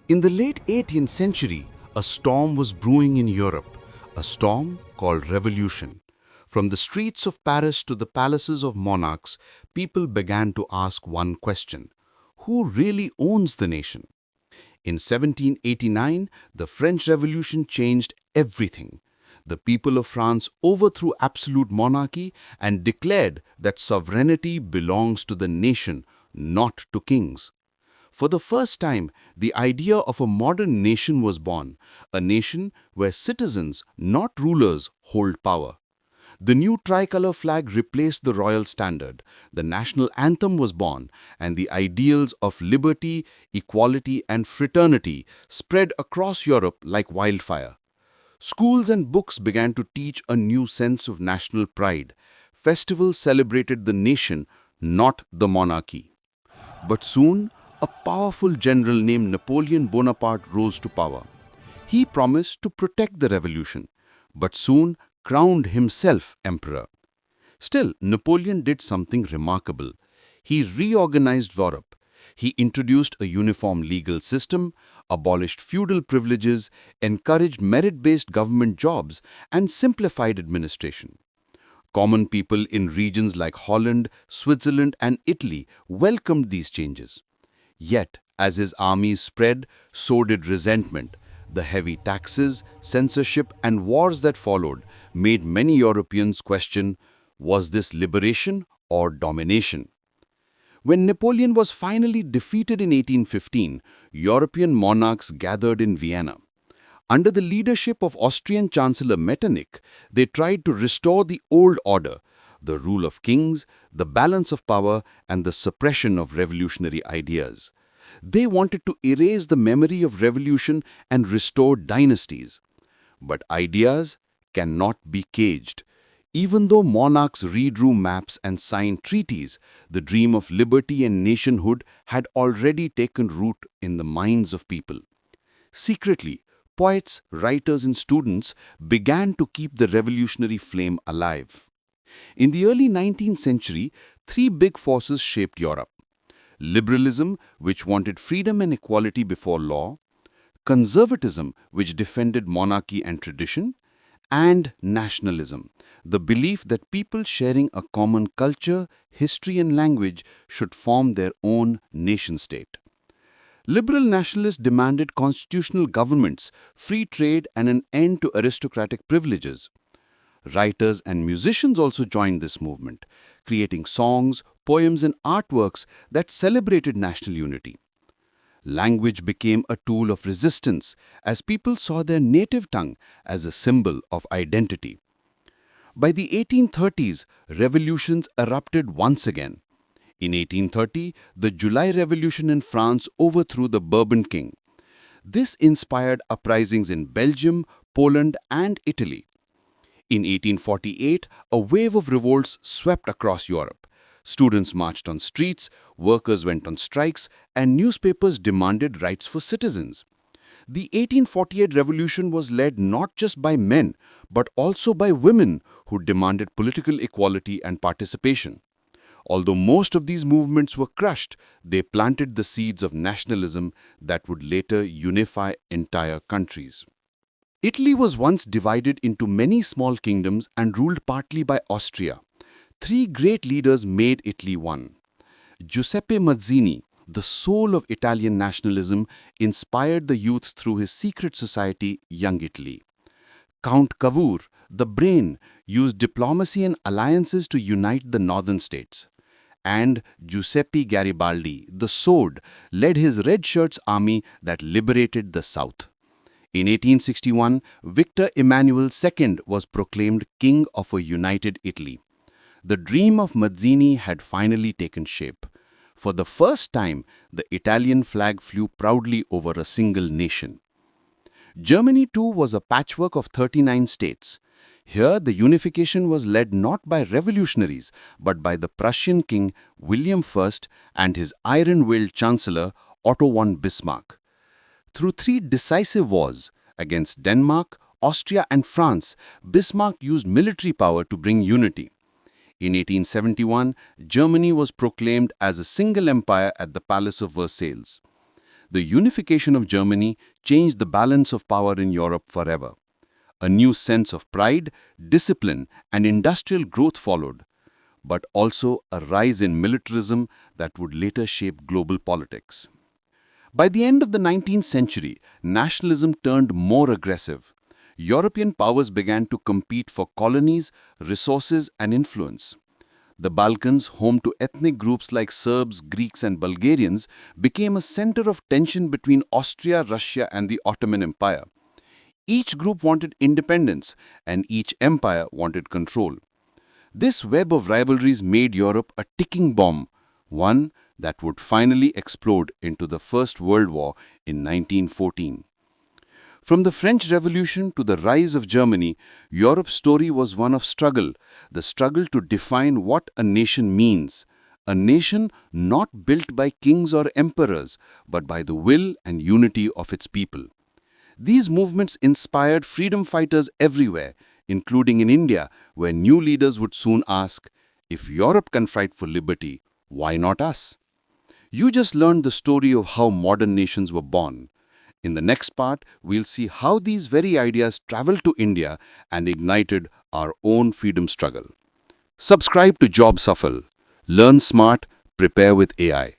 In the late 18th century, a storm was brewing in Europe, a storm called revolution. From the streets of Paris to the palaces of monarchs, people began to ask one question: who really owns the nation? In 1789, the French Revolution changed everything. The people of France overthrew absolute monarchy and declared that sovereignty belongs to the nation, not to kings. For the first time, the idea of a modern nation was born, a nation where citizens, not rulers, hold power. The new tricolour flag replaced the royal standard, the national anthem was born, and the ideals of liberty, equality, and fraternity spread across Europe like wildfire. Schools and books began to teach a new sense of national pride. Festivals celebrated the nation, not the monarchy. But soon, a powerful general named Napoleon Bonaparte rose to power. He promised to protect the revolution, but soon crowned himself emperor. Still, Napoleon did something remarkable. He reorganized Europe. He introduced a uniform legal system, abolished feudal privileges, encouraged merit-based government jobs, and simplified administration. Common people in regions like Holland, Switzerland, and Italy welcomed these changes. Yet, as his armies spread, so did resentment. The heavy taxes, censorship, and wars that followed made many Europeans question, was this liberation or domination? When Napoleon was finally defeated in 1815, European monarchs gathered in Vienna. Under the leadership of Austrian Chancellor Metternich, they tried to restore the old order, the rule of kings, the balance of power, and the suppression of revolutionary ideas. They wanted to erase the memory of revolution and restore dynasties. But ideas cannot be caged. Even though monarchs redrew maps and signed treaties, the dream of liberty and nationhood had already taken root in the minds of people. Secretly, poets, writers, and students began to keep the revolutionary flame alive. In the early 19th century, three big forces shaped Europe: Liberalism, which wanted freedom and equality before law; Conservatism, which defended monarchy and tradition; and Nationalism, the belief that people sharing a common culture, history, and language should form their own nation-state. Liberal nationalists demanded constitutional governments, free trade, and an end to aristocratic privileges. Writers and musicians also joined this movement, creating songs, poems, and artworks that celebrated national unity. Language became a tool of resistance as people saw their native tongue as a symbol of identity. By the 1830s, revolutions erupted once again. In 1830, the July Revolution in France overthrew the Bourbon king. This inspired uprisings in Belgium, Poland, and Italy. In 1848, a wave of revolts swept across Europe. Students marched on streets, workers went on strikes, and newspapers demanded rights for citizens. The 1848 revolution was led not just by men, but also by women who demanded political equality and participation. Although most of these movements were crushed, they planted the seeds of nationalism that would later unify entire countries. Italy was once divided into many small kingdoms and ruled partly by Austria. Three great leaders made Italy one. Giuseppe Mazzini, the soul of Italian nationalism, inspired the youth through his secret society, Young Italy. Count Cavour, the brain, used diplomacy and alliances to unite the northern states. And Giuseppe Garibaldi, the sword, led his Red Shirts army that liberated the south. In 1861, Victor Emmanuel II was proclaimed king of a united Italy. The dream of Mazzini had finally taken shape. For the first time, the Italian flag flew proudly over a single nation. Germany too was a patchwork of 39 states. Here, the unification was led not by revolutionaries, but by the Prussian king William I and his iron-willed chancellor Otto von Bismarck. Through three decisive wars against Denmark, Austria, and France, Bismarck used military power to bring unity. In 1871, Germany was proclaimed as a single empire at the Palace of Versailles. The unification of Germany changed the balance of power in Europe forever. A new sense of pride, discipline, and industrial growth followed, but also a rise in militarism that would later shape global politics. By the end of the 19th century, nationalism turned more aggressive. European powers began to compete for colonies, resources, and influence. The Balkans, home to ethnic groups like Serbs, Greeks, and Bulgarians, became a center of tension between Austria, Russia, and the Ottoman Empire. Each group wanted independence, and each empire wanted control. This web of rivalries made Europe a ticking bomb, one that would finally explode into the First World War in 1914. From the French Revolution to the rise of Germany, Europe's story was one of struggle, the struggle to define what a nation means. A nation not built by kings or emperors, but by the will and unity of its people. These movements inspired freedom fighters everywhere, including in India, where new leaders would soon ask, if Europe can fight for liberty, why not us? You just learned the story of how modern nations were born. In the next part, we'll see how these very ideas traveled to India and ignited our own freedom struggle. Subscribe to JobSafal. Learn smart, prepare with AI.